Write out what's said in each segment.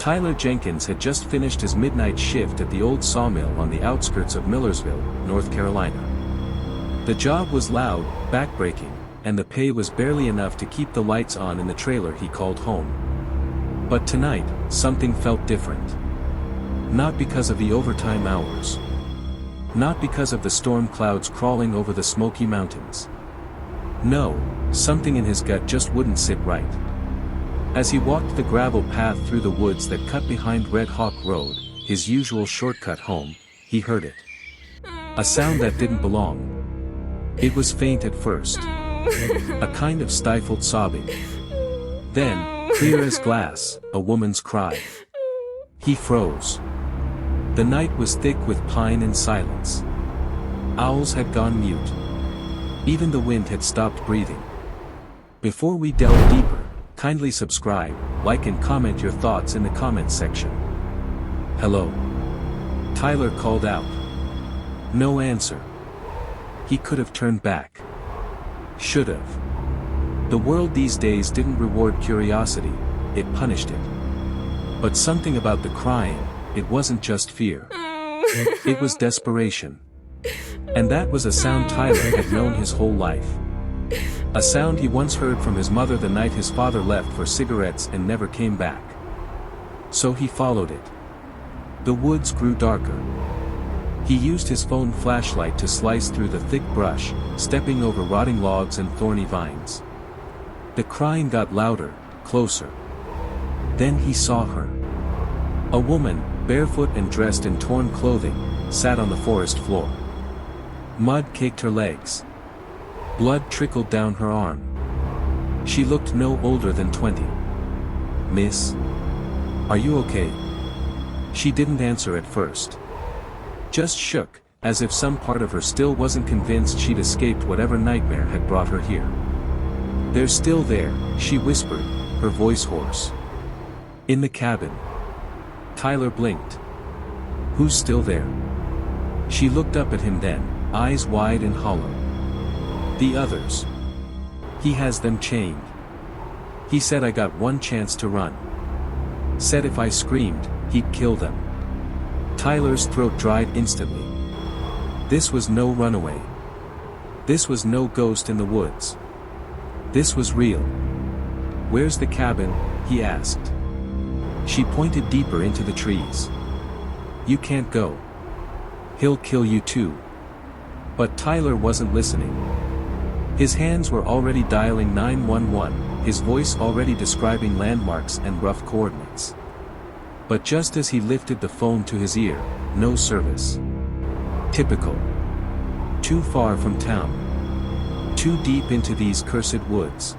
Tyler Jenkins had just finished his midnight shift at the old sawmill on the outskirts of Millersville, North Carolina. The job was loud, backbreaking, and the pay was barely enough to keep the lights on in the trailer he called home. But tonight, something felt different. Not because of the overtime hours. Not because of the storm clouds crawling over the Smoky Mountains. No, something in his gut just wouldn't sit right. As he walked the gravel path through the woods that cut behind Red Hawk Road, his usual shortcut home, he heard it. A sound that didn't belong. It was faint at first. A kind of stifled sobbing. Then, clear as glass, a woman's cry. He froze. The night was thick with pine and silence. Owls had gone mute. Even the wind had stopped breathing. Before we delve deeper, kindly subscribe, like and comment your thoughts in the comments section. Hello? Tyler called out. No answer. He could have turned back. Should have. The world these days didn't reward curiosity, it punished it. But something about the crying, it wasn't just fear. It was desperation. And that was a sound Tyler had known his whole life. A sound he once heard from his mother the night his father left for cigarettes and never came back. So he followed it. The woods grew darker. He used his phone flashlight to slice through the thick brush, stepping over rotting logs and thorny vines. The crying got louder, closer. Then he saw her. A woman, barefoot and dressed in torn clothing, sat on the forest floor. Mud caked her legs. Blood trickled down her arm. She looked no older than 20. Miss? Are you okay? She didn't answer at first. Just shook, as if some part of her still wasn't convinced she'd escaped whatever nightmare had brought her here. They're still there, she whispered, her voice hoarse. In the cabin. Tyler blinked. Who's still there? She looked up at him then, eyes wide and hollow. The others. He has them chained. He said I got one chance to run. Said if I screamed, he'd kill them. Tyler's throat dried instantly. This was no runaway. This was no ghost in the woods. This was real. Where's the cabin? He asked. She pointed deeper into the trees. You can't go. He'll kill you too. But Tyler wasn't listening. His hands were already dialing 911, his voice already describing landmarks and rough coordinates. But just as he lifted the phone to his ear, no service. Typical. Too far from town. Too deep into these cursed woods.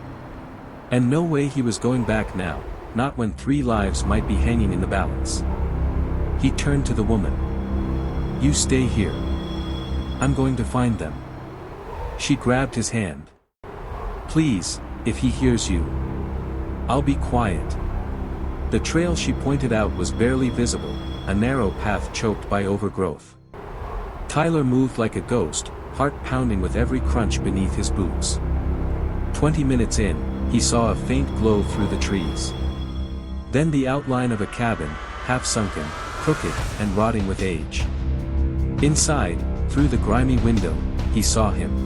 And no way he was going back now, not when 3 lives might be hanging in the balance. He turned to the woman. You stay here. I'm going to find them. She grabbed his hand. Please, if he hears you. I'll be quiet. The trail she pointed out was barely visible, a narrow path choked by overgrowth. Tyler moved like a ghost, heart pounding with every crunch beneath his boots. 20 minutes in, he saw a faint glow through the trees. Then the outline of a cabin, half sunken, crooked, and rotting with age. Inside, through the grimy window, he saw him.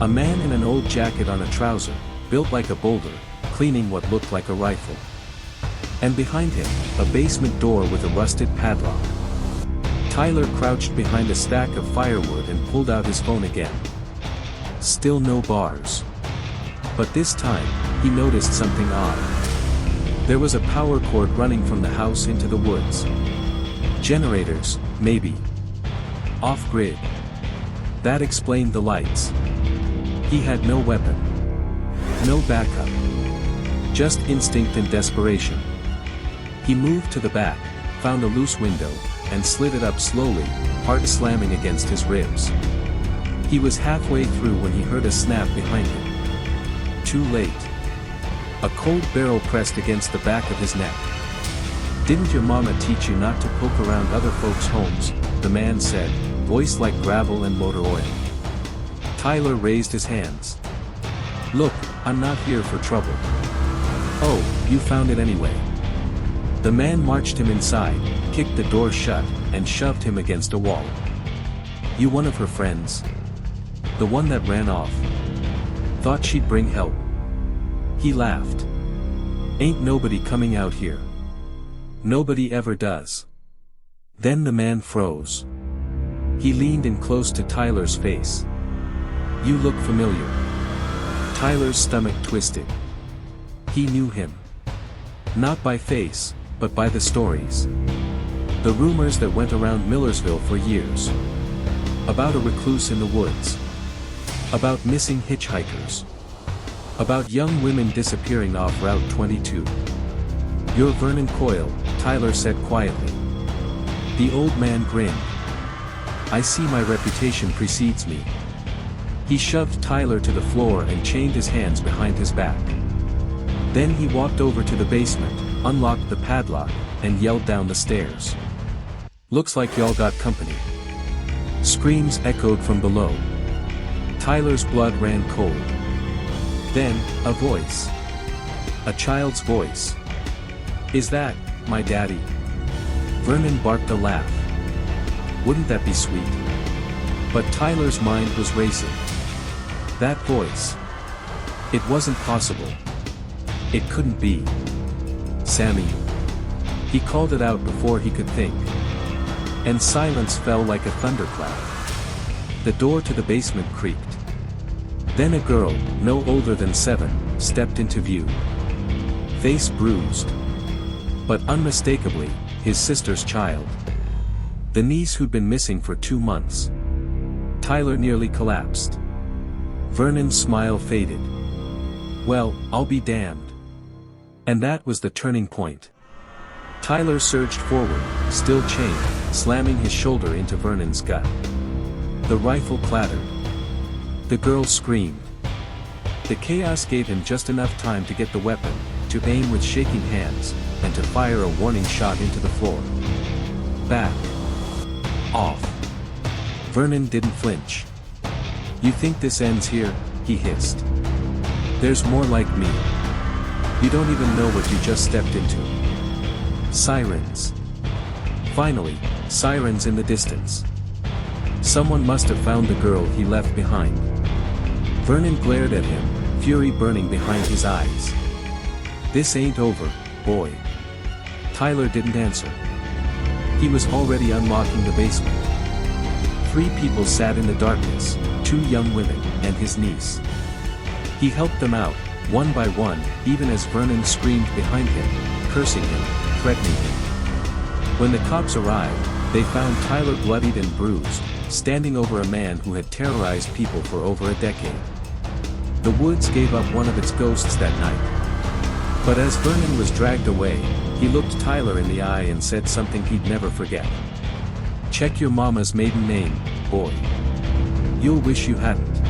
A man in an old jacket on a trouser, built like a boulder, cleaning what looked like a rifle. And behind him, a basement door with a rusted padlock. Tyler crouched behind a stack of firewood and pulled out his phone again. Still no bars. But this time, he noticed something odd. There was a power cord running from the house into the woods. Generators, maybe. Off-grid. That explained the lights. He had no weapon. No backup. Just instinct and desperation. He moved to the back, found a loose window, and slid it up slowly, heart slamming against his ribs. He was halfway through when he heard a snap behind him. Too late. A cold barrel pressed against the back of his neck. Didn't your mama teach you not to poke around other folks' homes? The man said, voice like gravel and motor oil. Tyler raised his hands. Look, I'm not here for trouble. Oh, you found it anyway. The man marched him inside, kicked the door shut, and shoved him against a wall. "You one of her friends? The one that ran off? Thought she'd bring help." He laughed. "Ain't nobody coming out here. Nobody ever does." Then the man froze. He leaned in close to Tyler's face. "You look familiar." Tyler's stomach twisted. He knew him. Not by face, but by the stories. The rumors that went around Millersville for years. About a recluse in the woods. About missing hitchhikers. About young women disappearing off Route 22. "You're Vernon Coyle," Tyler said quietly. The old man grinned. "I see my reputation precedes me." He shoved Tyler to the floor and chained his hands behind his back. Then he walked over to the basement, unlocked the padlock, and yelled down the stairs. "Looks like y'all got company." Screams echoed from below. Tyler's blood ran cold. Then, a voice. A child's voice. "Is that my daddy?" Vernon barked a laugh. Wouldn't that be sweet? But Tyler's mind was racing. That voice. It wasn't possible. It couldn't be. "Sammy." He called it out before he could think. And silence fell like a thundercloud. The door to the basement creaked. Then a girl, no older than 7, stepped into view. Face bruised. But unmistakably, his sister's child. The niece who'd been missing for 2 months. Tyler nearly collapsed. Vernon's smile faded. "Well, I'll be damned." And that was the turning point. Tyler surged forward, still chained, slamming his shoulder into Vernon's gut. The rifle clattered. The girl screamed. The chaos gave him just enough time to get the weapon, to aim with shaking hands, and to fire a warning shot into the floor. Back. Off. Vernon didn't flinch. "You think this ends here?" he hissed. "There's more like me. You don't even know what you just stepped into." Sirens. Finally, sirens in the distance. Someone must have found the girl he left behind. Vernon glared at him, fury burning behind his eyes. "This ain't over, boy." Tyler didn't answer. He was already unlocking the basement. 3 people sat in the darkness, 2 young women, and his niece. He helped them out, one by one, even as Vernon screamed behind him, cursing him, threatening him. When the cops arrived, they found Tyler bloodied and bruised, standing over a man who had terrorized people for over a decade. The woods gave up one of its ghosts that night. But as Vernon was dragged away, he looked Tyler in the eye and said something he'd never forget. "Check your mama's maiden name, boy. You'll wish you hadn't."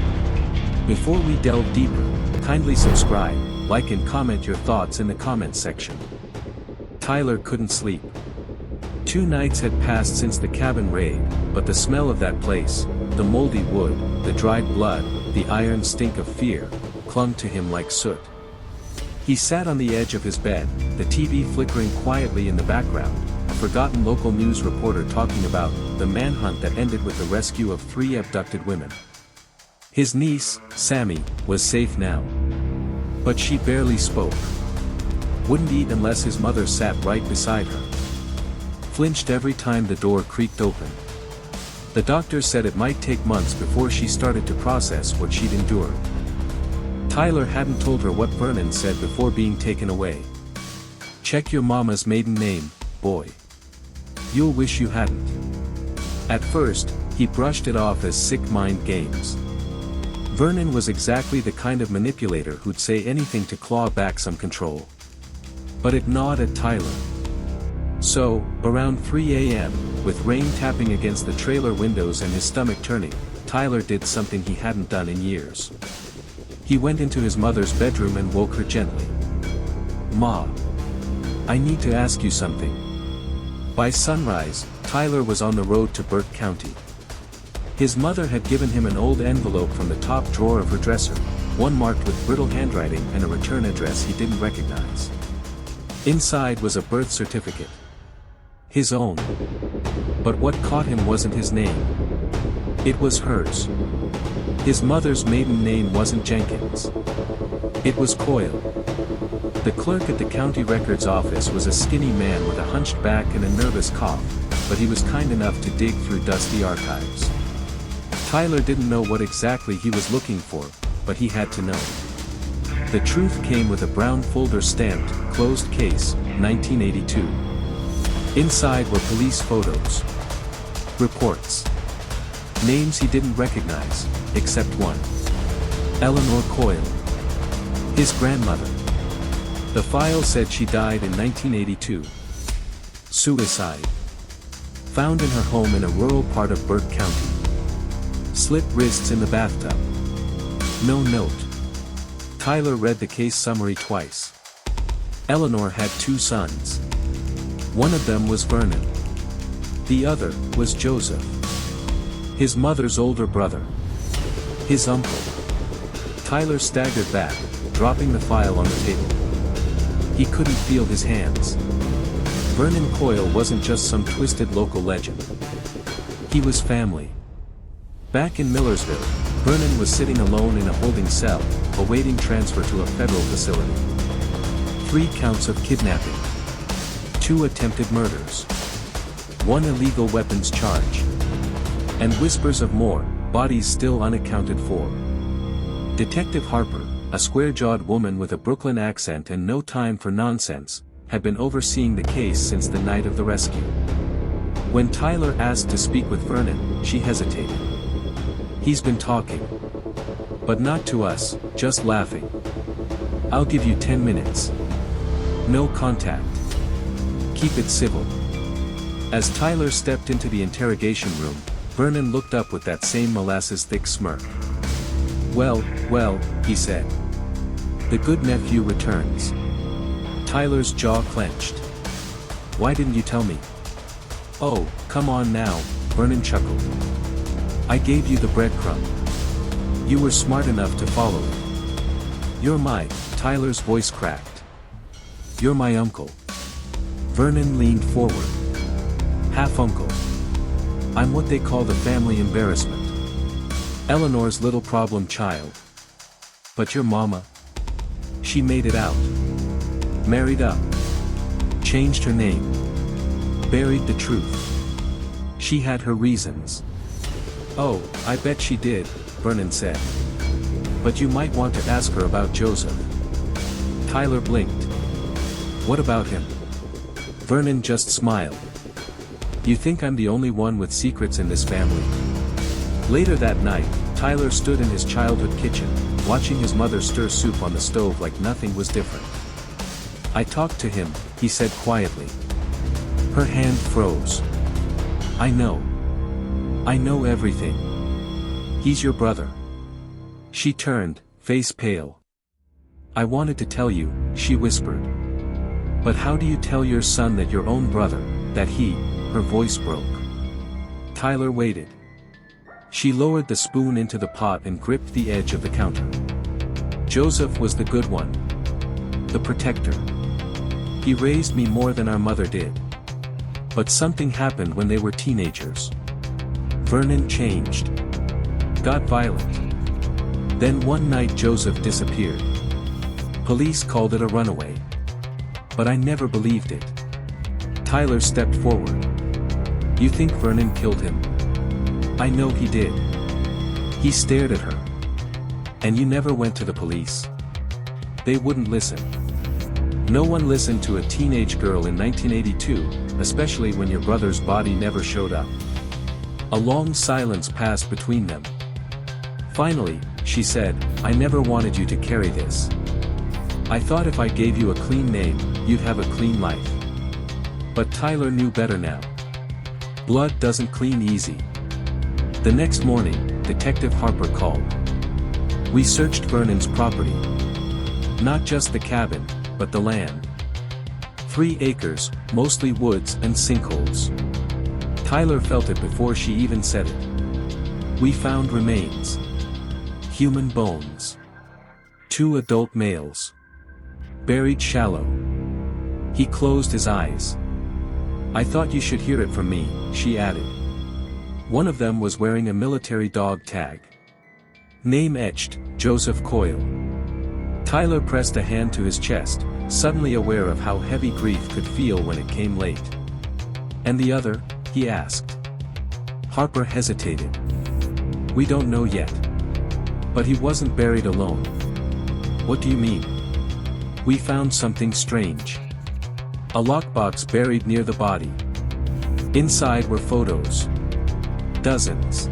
Before we delve deeper, kindly subscribe, like and comment your thoughts in the comments section. Tyler couldn't sleep. 2 nights had passed since the cabin raid, but the smell of that place, the moldy wood, the dried blood, the iron stink of fear, clung to him like soot. He sat on the edge of his bed, the TV flickering quietly in the background, a forgotten local news reporter talking about the manhunt that ended with the rescue of 3 abducted women. His niece, Sammy, was safe now. But she barely spoke. Wouldn't eat unless his mother sat right beside her. Flinched every time the door creaked open. The doctor said it might take months before she started to process what she'd endured. Tyler hadn't told her what Vernon said before being taken away. "Check your mama's maiden name, boy. You'll wish you hadn't." At first, he brushed it off as sick mind games. Vernon was exactly the kind of manipulator who'd say anything to claw back some control. But it gnawed at Tyler. So, around 3 a.m., with rain tapping against the trailer windows and his stomach turning, Tyler did something he hadn't done in years. He went into his mother's bedroom and woke her gently. "Ma. I need to ask you something." By sunrise, Tyler was on the road to Burke County. His mother had given him an old envelope from the top drawer of her dresser, one marked with brittle handwriting and a return address he didn't recognize. Inside was a birth certificate. His own. But what caught him wasn't his name. It was hers. His mother's maiden name wasn't Jenkins. It was Coyle. The clerk at the county records office was a skinny man with a hunched back and a nervous cough, but he was kind enough to dig through dusty archives. Tyler didn't know what exactly he was looking for, but he had to know. The truth came with a brown folder stamped, "Closed case, 1982. Inside were police photos. Reports. Names he didn't recognize, except one. Eleanor Coyle. His grandmother. The file said she died in 1982. Suicide. Found in her home in a rural part of Burke County. Slit wrists in the bathtub. No note. Tyler read the case summary twice. Eleanor had 2 sons. One of them was Vernon. The other was Joseph. His mother's older brother. His uncle. Tyler staggered back, dropping the file on the table. He couldn't feel his hands. Vernon Coyle wasn't just some twisted local legend. He was family. Back in Millersville, Vernon was sitting alone in a holding cell, awaiting transfer to a federal facility. 3 counts of kidnapping. 2 attempted murders. 1 illegal weapons charge. And whispers of more, bodies still unaccounted for. Detective Harper, a square-jawed woman with a Brooklyn accent and no time for nonsense, had been overseeing the case since the night of the rescue. When Tyler asked to speak with Vernon, she hesitated. "He's been talking. But not to us, just laughing. I'll give you 10 minutes. No contact. Keep it civil." As Tyler stepped into the interrogation room, Vernon looked up with that same molasses-thick smirk. Well, he said. "The good nephew returns." Tyler's jaw clenched. "Why didn't you tell me?" "Oh, come on now," Vernon chuckled. "I gave you the breadcrumb. You were smart enough to follow it." Tyler's voice cracked. "You're my uncle." Vernon leaned forward. "Half-uncle. I'm what they call the family embarrassment. Eleanor's little problem child. But your mama? She made it out. Married up. Changed her name. Buried the truth. She had her reasons." "Oh, I bet she did," Vernon said. "But you might want to ask her about Joseph." Tyler blinked. "What about him?" Vernon just smiled. "You think I'm the only one with secrets in this family?" Later that night, Tyler stood in his childhood kitchen, watching his mother stir soup on the stove like nothing was different. "I talked to him," he said quietly. Her hand froze. I know everything. He's your brother." She turned, face pale. "I wanted to tell you," she whispered. "But how do you tell your son that your own brother, that he..." Her voice broke. Tyler waited. She lowered the spoon into the pot and gripped the edge of the counter. "Joseph was the good one. The protector. He raised me more than our mother did. But something happened when they were teenagers. Vernon changed. Got violent. Then one night Joseph disappeared. Police called it a runaway. But I never believed it." Tyler stepped forward. "You think Vernon killed him?" "I know he did." He stared at her. "And you never went to the police?" "They wouldn't listen." No one listened to a teenage girl in 1982, especially when your brother's body never showed up. A long silence passed between them. Finally, she said, "I never wanted you to carry this. I thought if I gave you a clean name, you'd have a clean life." But Tyler knew better now. Blood doesn't clean easy. The next morning, Detective Harper called. "We searched Vernon's property. Not just the cabin, but the land. 3 acres, mostly woods and sinkholes." Tyler felt it before she even said it. "We found remains. Human bones. 2 adult males. Buried shallow. He closed his eyes. "I thought you should hear it from me," she added. One of them was wearing a military dog tag. Name etched, Joseph Coyle. Tyler pressed a hand to his chest, suddenly aware of how heavy grief could feel when it came late. "And the other?" he asked. Harper hesitated. "We don't know yet. But he wasn't buried alone." "What do you mean?" "We found something strange. A lockbox buried near the body. Inside were photos. Dozens.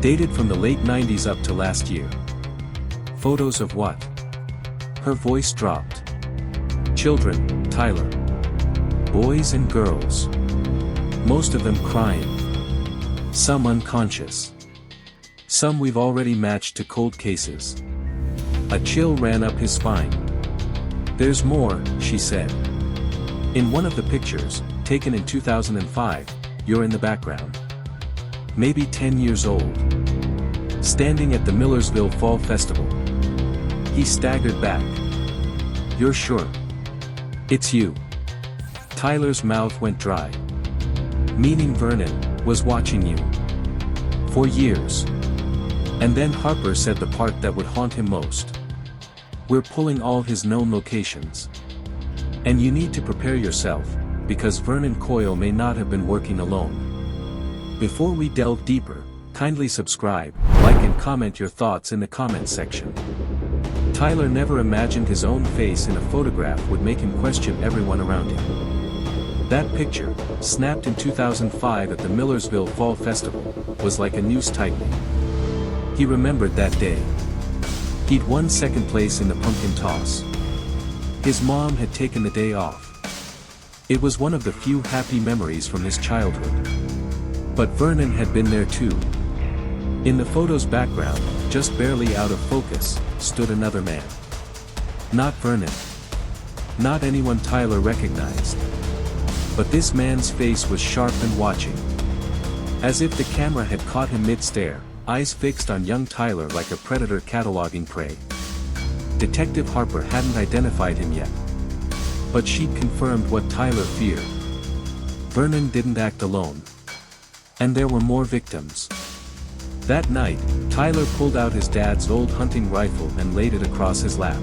Dated from the late 90s up to last year." "Photos of what?" Her voice dropped. "Children, Tyler. Boys and girls. Most of them crying. Some unconscious. Some we've already matched to cold cases." A chill ran up his spine. "There's more," she said. "In one of the pictures, taken in 2005, you're in the background. Maybe 10 years old. Standing at the Millersville Fall Festival." He staggered back. "You're sure? It's you." Tyler's mouth went dry. "Meaning Vernon was watching you. For years." And then Harper said the part that would haunt him most. "We're pulling all his known locations. And you need to prepare yourself, because Vernon Coyle may not have been working alone." Before we delve deeper, kindly subscribe, like and comment your thoughts in the comments section. Tyler never imagined his own face in a photograph would make him question everyone around him. That picture, snapped in 2005 at the Millersville Fall Festival, was like a noose tightening. He remembered that day. He'd won second place in the pumpkin toss. His mom had taken the day off. It was one of the few happy memories from his childhood. But Vernon had been there too. In the photo's background, just barely out of focus, stood another man. Not Vernon. Not anyone Tyler recognized. But this man's face was sharp and watching. As if the camera had caught him mid-stare, eyes fixed on young Tyler like a predator cataloging prey. Detective Harper hadn't identified him yet. But she'd confirmed what Tyler feared. Vernon didn't act alone. And there were more victims. That night, Tyler pulled out his dad's old hunting rifle and laid it across his lap.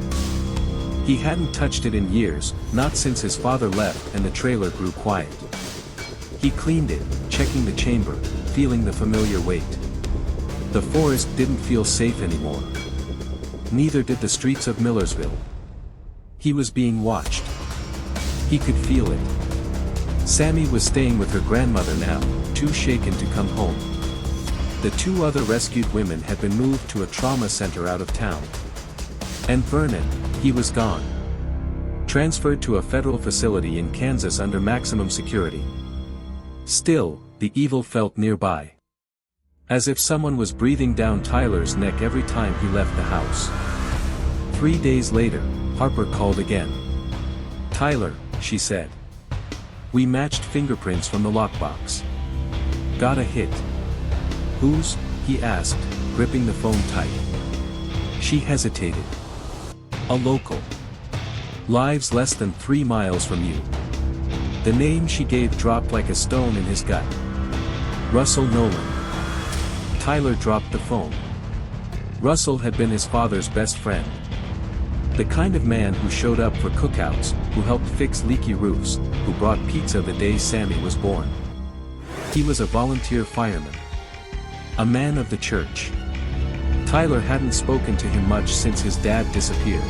He hadn't touched it in years, not since his father left and the trailer grew quiet. He cleaned it, checking the chamber, feeling the familiar weight. The forest didn't feel safe anymore. Neither did the streets of Millersville. He was being watched. He could feel it. Sammy was staying with her grandmother now, too shaken to come home. The two other rescued women had been moved to a trauma center out of town. And Vernon, he was gone. Transferred to a federal facility in Kansas under maximum security. Still, the evil felt nearby. As if someone was breathing down Tyler's neck every time he left the house. 3 days later, Harper called again. "Tyler," she said. "We matched fingerprints from the lockbox. Got a hit." "Whose?" he asked, gripping the phone tight. She hesitated. "A local. Lives less than 3 miles from you." The name she gave dropped like a stone in his gut. Russell Nolan. Tyler dropped the phone. Russell had been his father's best friend. The kind of man who showed up for cookouts, who helped fix leaky roofs, who brought pizza the day Sammy was born. He was a volunteer fireman. A man of the church. Tyler hadn't spoken to him much since his dad disappeared.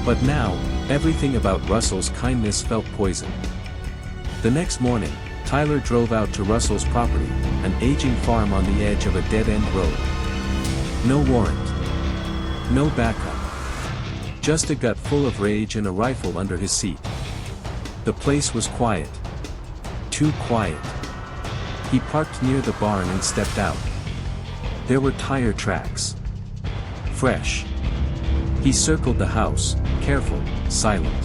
But now, everything about Russell's kindness felt poisoned. The next morning, Tyler drove out to Russell's property, an aging farm on the edge of a dead-end road. No warrant. No backup. Just a gut full of rage and a rifle under his seat. The place was quiet. Too quiet. He parked near the barn and stepped out. There were tire tracks. Fresh. He circled the house, careful, silent.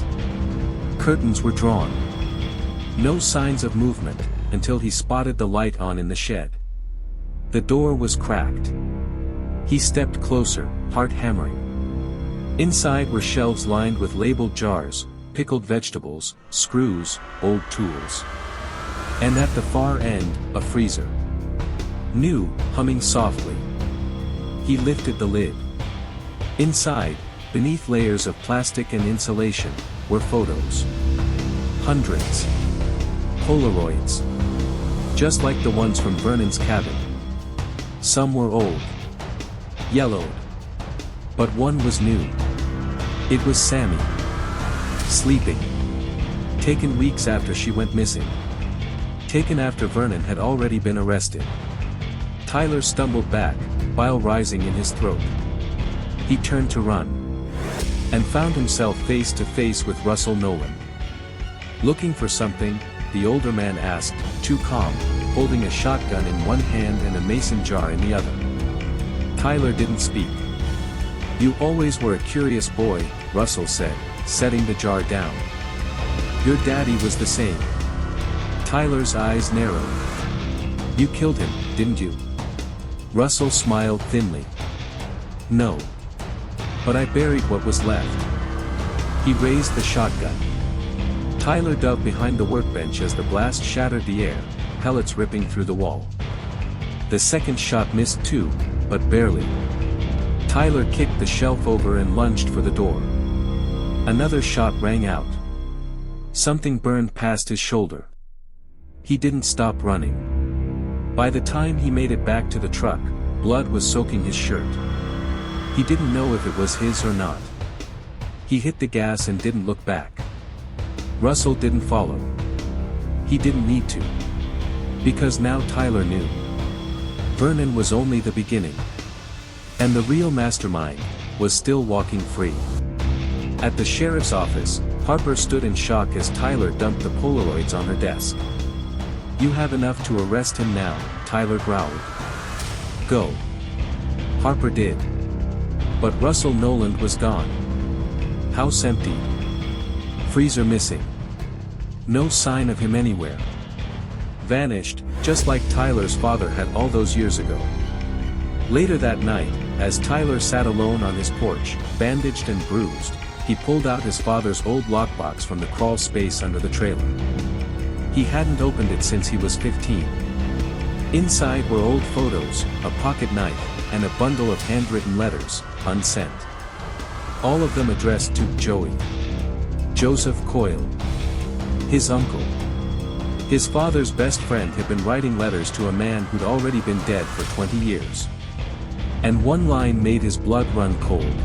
Curtains were drawn. No signs of movement, until he spotted the light on in the shed. The door was cracked. He stepped closer, heart hammering. Inside were shelves lined with labeled jars, pickled vegetables, screws, old tools. And at the far end, a freezer. New, humming softly. He lifted the lid. Inside, beneath layers of plastic and insulation, were photos. Hundreds. Polaroids. Just like the ones from Vernon's cabin. Some were old. Yellowed. But one was new. It was Sammy. Sleeping. Taken weeks after she went missing. Taken after Vernon had already been arrested. Tyler stumbled back, bile rising in his throat. He turned to run. And found himself face to face with Russell Nolan. Looking for something, the older man asked, too calm, holding a shotgun in one hand and a mason jar in the other. Tyler didn't speak. You always were a curious boy, Russell said, setting the jar down. Your daddy was the same. Tyler's eyes narrowed. You killed him, didn't you? Russell smiled thinly. No. But I buried what was left. He raised the shotgun. Tyler dug behind the workbench as the blast shattered the air, pellets ripping through the wall. The second shot missed too, but barely. Tyler kicked the shelf over and lunged for the door. Another shot rang out. Something burned past his shoulder. He didn't stop running. By the time he made it back to the truck, blood was soaking his shirt. He didn't know if it was his or not. He hit the gas and didn't look back. Russell didn't follow. He didn't need to. Because now Tyler knew. Vernon was only the beginning. And the real mastermind was still walking free. At the sheriff's office, Harper stood in shock as Tyler dumped the Polaroids on her desk. You have enough to arrest him now, Tyler growled. Go. Harper did. But Russell Nolan was gone. House empty. Freezer missing. No sign of him anywhere. Vanished, just like Tyler's father had all those years ago. Later that night, as Tyler sat alone on his porch, bandaged and bruised, he pulled out his father's old lockbox from the crawl space under the trailer. He hadn't opened it since he was 15. Inside were old photos, a pocket knife, and a bundle of handwritten letters, unsent. All of them addressed to Joey. Joseph Coyle. His uncle. His father's best friend had been writing letters to a man who'd already been dead for 20 years. And one line made his blood run cold.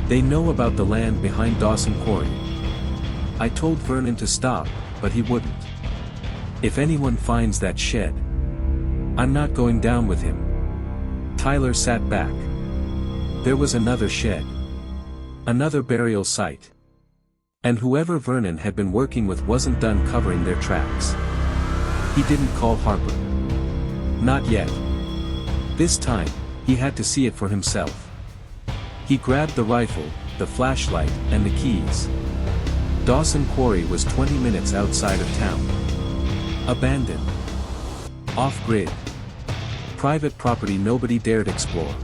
They know about the land behind Dawson Quarry. I told Vernon to stop, but he wouldn't. If anyone finds that shed, I'm not going down with him. Tyler sat back. There was another shed. Another burial site. And whoever Vernon had been working with wasn't done covering their tracks. He didn't call Harper. Not yet. This time, he had to see it for himself. He grabbed the rifle, the flashlight, and the keys. Dawson Quarry was 20 minutes outside of town. Abandoned. Off-grid. Private property nobody dared explore.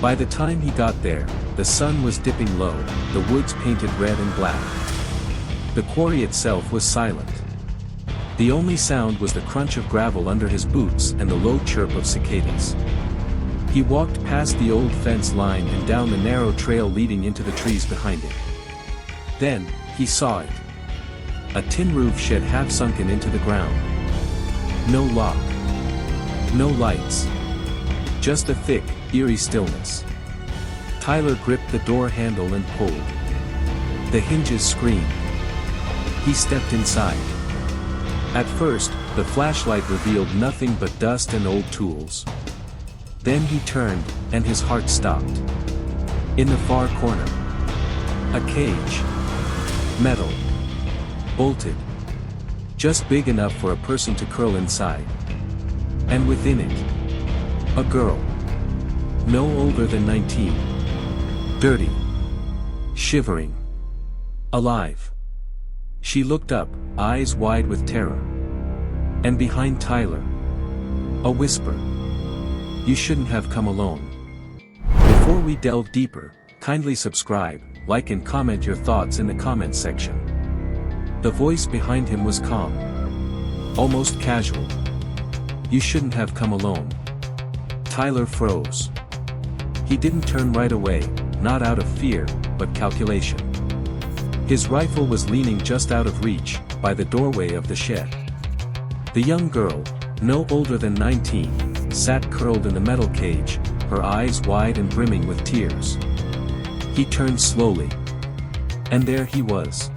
By the time he got there, the sun was dipping low, the woods painted red and black. The quarry itself was silent. The only sound was the crunch of gravel under his boots and the low chirp of cicadas. He walked past the old fence line and down the narrow trail leading into the trees behind it. Then, he saw it. A tin roof shed half sunken into the ground. No lock. No lights. Just a thick, eerie stillness. Tyler gripped the door handle and pulled. The hinges screamed. He stepped inside. At first, the flashlight revealed nothing but dust and old tools. Then he turned, and his heart stopped. In the far corner. A cage. Metal. Bolted. Just big enough for a person to curl inside. And within it, a girl. No older than 19. Dirty. Shivering. Alive. She looked up, eyes wide with terror. And behind Tyler, a whisper. You shouldn't have come alone. Before we delve deeper, kindly subscribe, like and comment your thoughts in the comment section. The voice behind him was calm. Almost casual. You shouldn't have come alone. Tyler froze. He didn't turn right away, not out of fear, but calculation. His rifle was leaning just out of reach, by the doorway of the shed. The young girl, no older than 19, sat curled in the metal cage, her eyes wide and brimming with tears. He turned slowly. And there he was.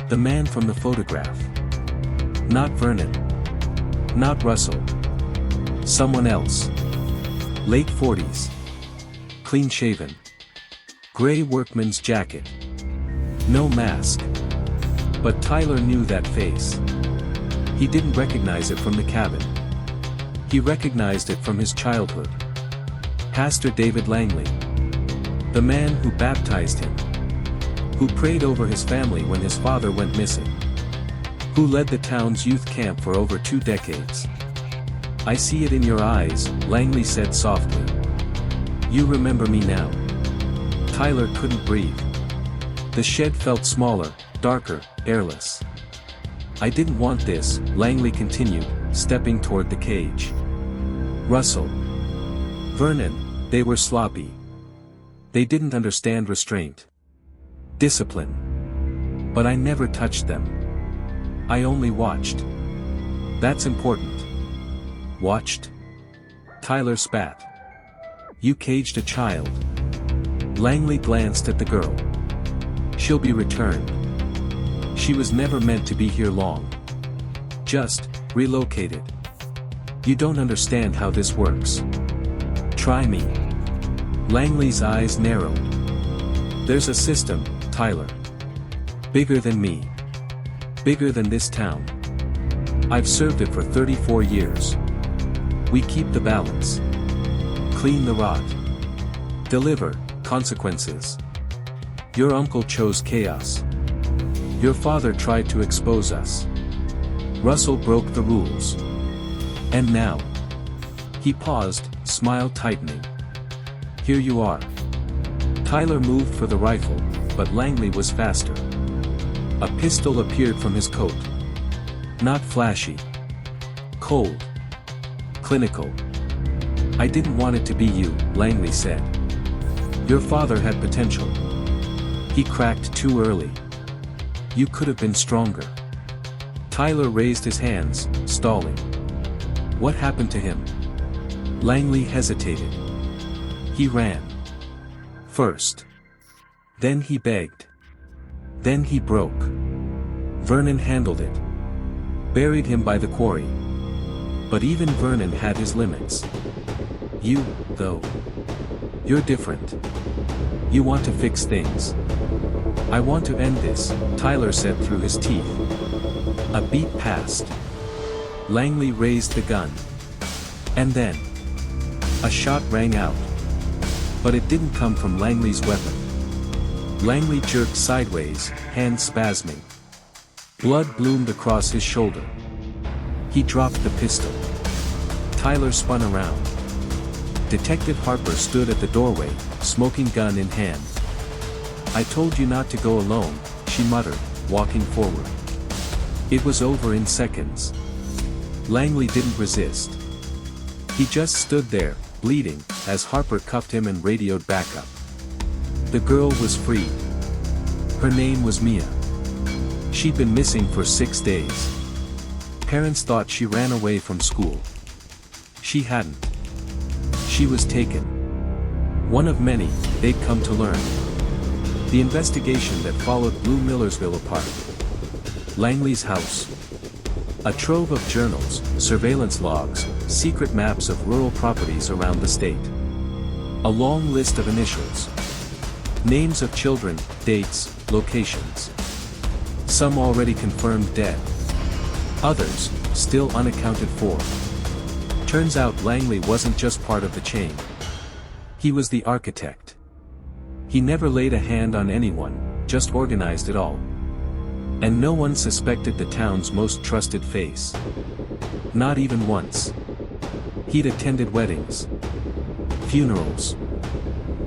The man from the photograph. Not Vernon. Not Russell. Someone else. Late 40s. Clean-shaven. Gray workman's jacket. No mask. But Tyler knew that face. He didn't recognize it from the cabin. He recognized it from his childhood. Pastor David Langley. The man who baptized him. Who prayed over his family when his father went missing. Who led the town's youth camp for over 2 decades. I see it in your eyes, Langley said softly. You remember me now. Tyler couldn't breathe. The shed felt smaller, darker, airless. I didn't want this, Langley continued, stepping toward the cage. Russell. Vernon, they were sloppy. They didn't understand restraint. Discipline. But I never touched them. I only watched. That's important. Watched? Tyler spat. You caged a child. Langley glanced at the girl. She'll be returned. She was never meant to be here long. Just, relocated. You don't understand how this works. Try me. Langley's eyes narrowed. There's a system, Tyler. Bigger than me. Bigger than this town. I've served it for 34 years. We keep the balance. Clean the rot. Deliver, consequences. Your uncle chose chaos. Your father tried to expose us. Russell broke the rules. And now. He paused, smile tightening. Here you are. Tyler moved for the rifle, but Langley was faster. A pistol appeared from his coat. Not flashy. Cold. Clinical. I didn't want it to be you, Langley said. Your father had potential. He cracked too early. You could have been stronger. Tyler raised his hands, stalling. What happened to him? Langley hesitated. He ran. First. Then he begged. Then he broke. Vernon handled it. Buried him by the quarry. But even Vernon had his limits. You, though. You're different. You want to fix things. I want to end this, Tyler said through his teeth. A beat passed. Langley raised the gun. And then. A shot rang out. But it didn't come from Langley's weapon. Langley jerked sideways, hands spasming. Blood bloomed across his shoulder. He dropped the pistol. Tyler spun around. Detective Harper stood at the doorway, smoking gun in hand. I told you not to go alone, she muttered, walking forward. It was over in seconds. Langley didn't resist. He just stood there, bleeding, as Harper cuffed him and radioed backup. The girl was freed. Her name was Mia. She'd been missing for 6 days. Parents thought she ran away from school. She hadn't. She was taken. One of many, they'd come to learn. The investigation that followed blew Millersville apart. Langley's house. A trove of journals, surveillance logs, secret maps of rural properties around the state. A long list of initials. Names of children, dates, locations. Some already confirmed dead. Others, still unaccounted for. Turns out Langley wasn't just part of the chain. He was the architect. He never laid a hand on anyone, just organized it all. And no one suspected the town's most trusted face. Not even once. He'd attended weddings. Funerals.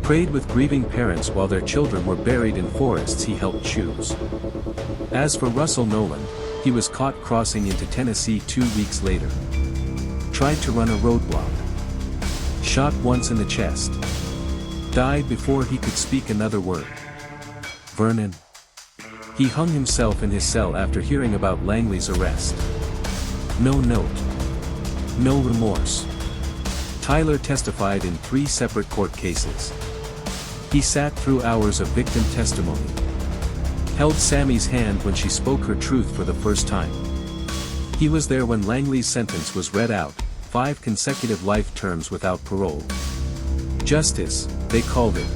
prayed with grieving parents while their children were buried in forests he helped choose. As for Russell Nolan, he was caught crossing into Tennessee 2 weeks later. Tried to run a roadblock. Shot once in the chest. Died before he could speak another word. Vernon. He hung himself in his cell after hearing about Langley's arrest. No note. No remorse. Tyler testified in 3 separate court cases. He sat through hours of victim testimony. Held Sammy's hand when she spoke her truth for the first time. He was there when Langley's sentence was read out, 5 consecutive life terms without parole. Justice, they called it.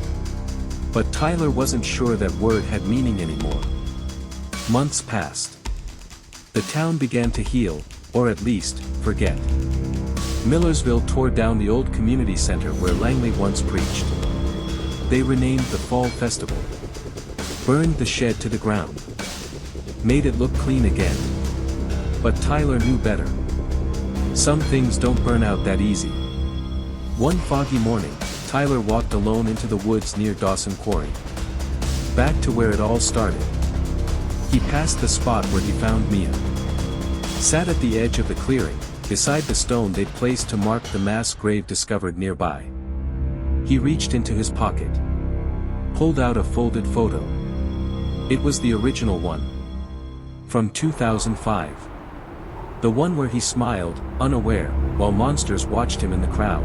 But Tyler wasn't sure that word had meaning anymore. Months passed. The town began to heal, or at least, forget. Millersville tore down the old community center where Langley once preached. They renamed the Fall Festival. Burned the shed to the ground. Made it look clean again. But Tyler knew better. Some things don't burn out that easy. One foggy morning, Tyler walked alone into the woods near Dawson Quarry. Back to where it all started. He passed the spot where he found Mia. Sat at the edge of the clearing, beside the stone they'd placed to mark the mass grave discovered nearby. He reached into his pocket. Pulled out a folded photo. It was the original one. From 2005. The one where he smiled, unaware, while monsters watched him in the crowd.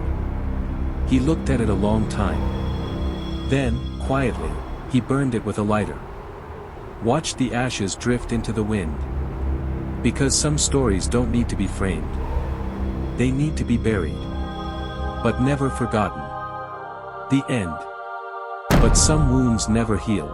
He looked at it a long time. Then, quietly, he burned it with a lighter. Watched the ashes drift into the wind. Because some stories don't need to be framed. They need to be buried. But never forgotten. The end. But some wounds never heal.